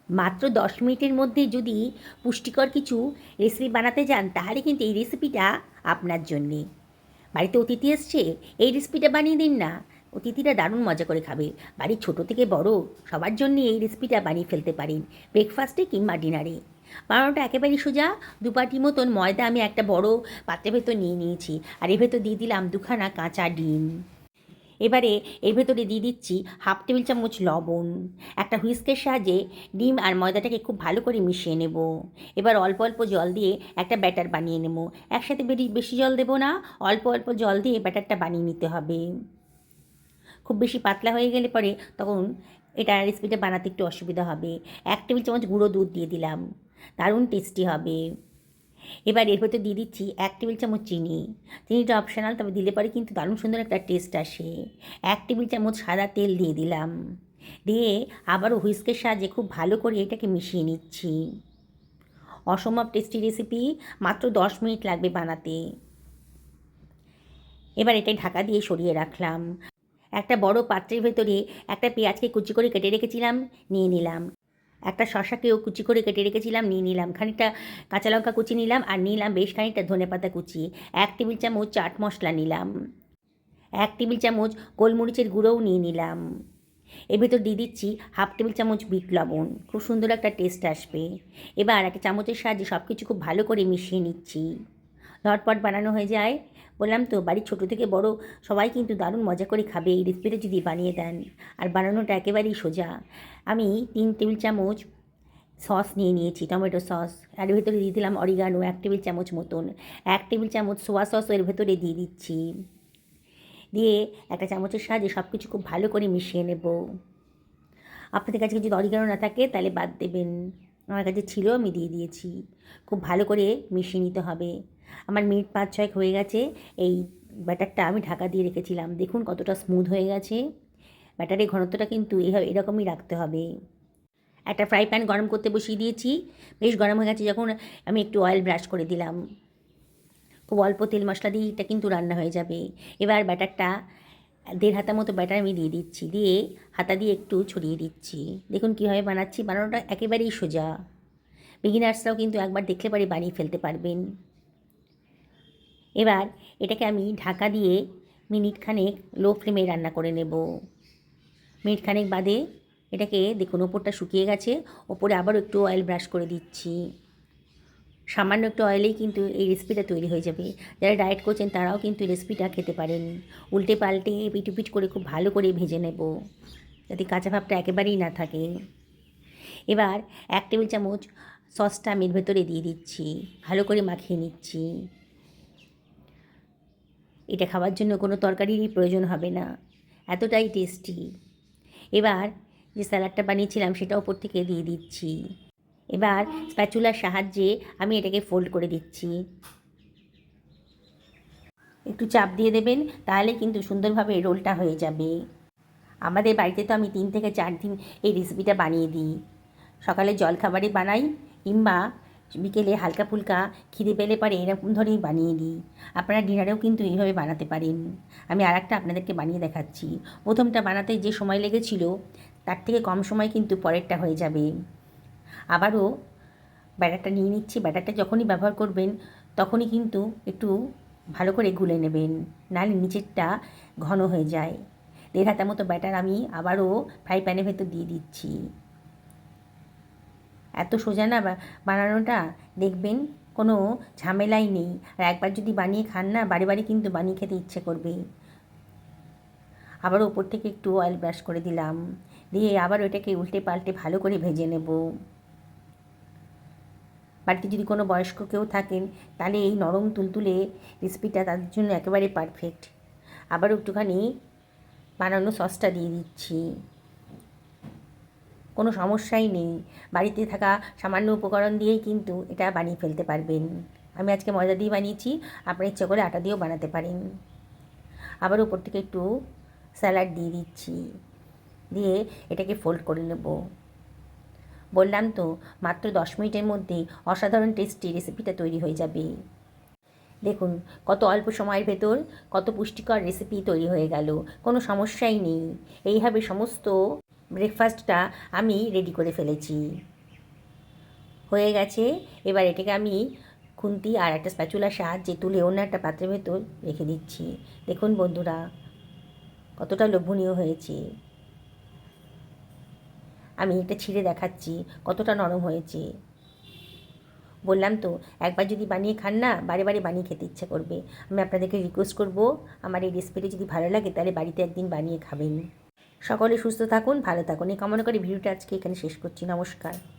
মাত্র 10 মিনিটের মধ্যে যদি পুষ্টিকর কিছু রেসিপি বানাতে যান, তাহলে কিন্তু এই রেসিপিটা আপনার জন্যে। বাড়িতে অতিথি এসছে, এই রেসিপিটা বানিয়ে দিন না, অতিথিরা দারুণ মজা করে খাবে। বাড়ির ছোটো থেকে বড় সবার জন্যে এই রেসিপিটা বানিয়ে ফেলতে পারেন, ব্রেকফাস্টে কিংবা ডিনারে। বানানোটা একেবারেই সোজা। 2 বাটি মতন ময়দা আমি একটা বড় পাত্রের ভেতর নিয়ে নিয়েছি, আর এর ভেতর দিয়ে দিলাম 2খানা কাঁচা ডিম। এবারে এর ভেতরে দিয়ে দিচ্ছি 1/2 টেবিল চামচ লবণ। একটা হুইস্কের সাহায্যে ডিম আর ময়দাটাকে খুব ভালো করে মিশিয়ে নেব। এবার অল্প অল্প জল দিয়ে একটা ব্যাটার বানিয়ে নেব। একসাথে বেশি জল দেবো না, অল্প অল্প জল দিয়ে ব্যাটারটা বানিয়ে নিতে হবে। খুব বেশি পাতলা হয়ে গেলে পরে তখন এটা রেসিপিটা বানাতে একটু অসুবিধা হবে। 1 টেবিল চামচ গুঁড়ো দুধ দিয়ে দিলাম, দারুণ টেস্টি হবে। এবার এর ভেতর দিয়ে দিচ্ছি 1 টেবিল চামচ চিনি। চিনিটা অপশনাল, তবে দিলে পরে কিন্তু দারুণ সুন্দর একটা টেস্ট আসে। 1 টেবিল চামচ সাদা তেল দিয়ে দিলাম, দিয়ে আবারও হুইস্কের সাহায্যে খুব ভালো করে এটাকে মিশিয়ে নিচ্ছি। অসম্ভব টেস্টি রেসিপি, মাত্র 10 মিনিট লাগবে বানাতে। এবার এটাই ঢাকা দিয়ে সরিয়ে রাখলাম। একটা বড় পাত্রের ভেতরে একটা পেঁয়াজকে কুচি করে কেটে রেখেছিলাম, নিয়ে নিলাম। একটা শশাকেও কুচি করে কেটে রেখেছিলাম, নিয়ে নিলাম। খানিকটা কাঁচা লঙ্কা কুচি নিলাম, আর নিলাম বেশ খানিকটা ধনেপাতা কুচি। 1 টেবিল চামচ চাট মশলা নিলাম, 1 টেবিল চামচ গোলমরিচের গুঁড়োও নিয়ে নিলাম। এর ভেতর দিয়ে দিচ্ছি 1/2 টেবিল চামচ বিট লবণ, খুব সুন্দর একটা টেস্ট আসবে। এবার একটা চামচের সাহায্যে সব কিছু খুব ভালো করে মিশিয়ে নিচ্ছি। ঝটপট বানানো হয়ে যায়। বললাম তো, বাড়ির ছোটো থেকে বড় সবাই কিন্তু দারুণ মজা করে খাবে এই রেসিপিটা যদি বানিয়ে দেন। আর বানানোটা একেবারেই সোজা। আমি 3 টেবিল চামচ সস নিয়ে নিয়েছি, টমেটো সস। আর এর ভেতরে দিয়ে দিলাম অরিগানো 1 টেবিল চামচ মতন। 1 টেবিল চামচ সোয়া সসও এর ভেতরে দিয়ে দিচ্ছি। দিয়ে একটা চামচের সাহায্যে সব কিছু খুব ভালো করে মিশিয়ে নেব। আপনাদের কাছে যদি অরিগানো না থাকে তাহলে বাদ দেবেন, আমার কাছে ছিল, আমি দিয়ে দিয়েছি। খুব ভালো করে মিশিয়ে নিতে হবে। আমার মিনিট 5-6 হয়ে গেছে। এই ব্যাটারটা আমি ঢাকা দিয়ে রেখেছিলাম, দেখুন কতটা স্মুথ হয়ে গেছে। ব্যাটারের ঘনত্বটা কিন্তু এরকমই রাখতে হবে। একটা ফ্রাই প্যান গরম করতে বসিয়ে দিয়েছি, বেশ গরম হয়ে গেছে যখন আমি একটু অয়েল ব্রাশ করে দিলাম। খুব অল্প তেল মশলা দিয়ে এটা কিন্তু রান্না হয়ে যাবে। এবার ব্যাটারটা 1.5 হাতা মতো ব্যাটার আমি দিয়ে দিচ্ছি, দিয়ে হাতা দিয়ে একটু ছড়িয়ে দিচ্ছি। দেখুন কীভাবে বানাচ্ছি, বানানোটা একেবারেই সোজা। বিগিনার্সরাও কিন্তু একবার দেখলে পরে বানিয়ে ফেলতে পারবেন। এবার এটাকে আমি ঢাকা দিয়ে মিনিট খানেক লো ফ্লেমে রান্না করে নেব। মিনিট খানেক বাদে এটাকে দেখুন ওপরটা শুকিয়ে গেছে, ওপরে আবারও একটু অয়েল ব্রাশ করে দিচ্ছি। সামান্য একটু অয়েলেই কিন্তু এই রেসিপিটা তৈরি হয়ে যাবে। যারা ডায়েট করছেন তারাও কিন্তু রেসিপিটা খেতে পারেন। উল্টে পাল্টে পিটুপিট করে খুব ভালো করে ভেজে নেব, যাতে কাঁচা ভাবটা একেবারেই না থাকে। এবার 1 টেবিল চামচ সসটা আমি এর ভেতরে দিয়ে দিচ্ছি, ভালো করে মাখিয়ে নিচ্ছি। এটা খাওয়ার জন্য কোনো তরকারিরই প্রয়োজন হবে না, এতটাই টেস্টি। এবার যে স্যালাডটা বানিয়েছিলাম সেটা ওপর থেকে দিয়ে দিচ্ছি। এবার স্প্যাচুলার সাহায্যে আমি এটাকে ফোল্ড করে দিচ্ছি। একটু চাপ দিয়ে দেবেন, তাহলে কিন্তু সুন্দরভাবে রোলটা হয়ে যাবে। আমাদের বাড়িতে তো আমি 3 থেকে 4 দিন এই রেসিপিটা বানিয়ে দিই। সকালে জলখাবারে বানাই, কিংবা বিকেলে হালকা ফুলকা খিদে পেলে পরে এরকম ধরেই বানিয়ে দিই। আপনারা ডিনারেও কিন্তু এইভাবে বানাতে পারেন। আমি আরেকটা আপনাদেরকে বানিয়ে দেখাচ্ছি। প্রথমটা বানাতে যে সময় লেগেছিল তার থেকে কম সময় কিন্তু পরেরটা হয়ে যাবে। আবারও ব্যাটারটা নিয়ে নিচ্ছি। ব্যাটারটা যখনই ব্যবহার করবেন তখনই কিন্তু একটু ভালো করে গুলে নেবেন, নাহলে নিচেরটা ঘন হয়ে যায়। 1.5 হাতা মতো ব্যাটার আমি আবারও ফ্রাই প্যানের ভেতর দিয়ে দিচ্ছি। এত সোজা না বানানোটা, দেখবেন কোনো ঝামেলাই নেই। আর একবার যদি বানিয়ে খান না, বারে বারে কিন্তু বানিয়ে খেতে ইচ্ছে করবে। আবারও ওপর থেকে একটু অয়েল ব্রাশ করে দিলাম, দিয়ে আবার ওটাকে উল্টে পাল্টে ভালো করে ভেজে নেব। বাড়িতে যদি কোনো বয়স্ক কেউ থাকেন তাহলে এই নরম তুলতুলে রেসিপিটা তাদের জন্য একেবারে পারফেক্ট। আবারও একটুখানি বানানো সসটা দিয়ে দিচ্ছি। কোনো সমস্যাই নেই, বাড়িতে থাকা সামান্য উপকরণ দিয়েই কিন্তু এটা বানিয়ে ফেলতে পারবেন। আমি আজকে ময়দা দিয়ে বানিয়েছি, আপনার ইচ্ছা করে আটা দিয়েও বানাতে পারেন। আবার উপর থেকে একটু স্যালাড দিয়ে দিচ্ছি, দিয়ে এটাকে ফোল্ড করে নেব। বললাম তো, মাত্র 10 মিনিটের মধ্যে অসাধারণ টেস্টি রেসিপিটা তৈরি হয়ে যাবে। দেখুন কত অল্প সময়ের ভেতর কত পুষ্টিকর রেসিপি তৈরি হয়ে গেল, কোনো সমস্যাই নেই। এইভাবে সমস্ত ব্রেকফাস্টটা আমি রেডি করে ফেলেছি। হয়ে গেছে। এবার এটাকে আমি খুন্তি আর একটা স্প্যাচুলার সাহায্যে তুলে অন্য একটা পাত্রের ভেতর রেখে দিচ্ছি। দেখুন বন্ধুরা, কতটা লোভনীয় হয়েছে। আমি এটা ছিঁড়ে দেখাচ্ছি কতটা নরম হয়েছে। বললাম তো, একবার যদি বানিয়ে খান না, বারে বারে বানিয়ে খেতে ইচ্ছা করবে। আমি আপনাদেরকে রিকোয়েস্ট করব, আমার এই রেসিপিটি যদি ভালো লাগে তাহলে বাড়িতে একদিন বানিয়ে খাবেন। সকলে সুস্থ থাকুন, ভালো থাকুন, এই কামনা করে ভিডিওটা আজকে এখানে শেষ করছি। নমস্কার।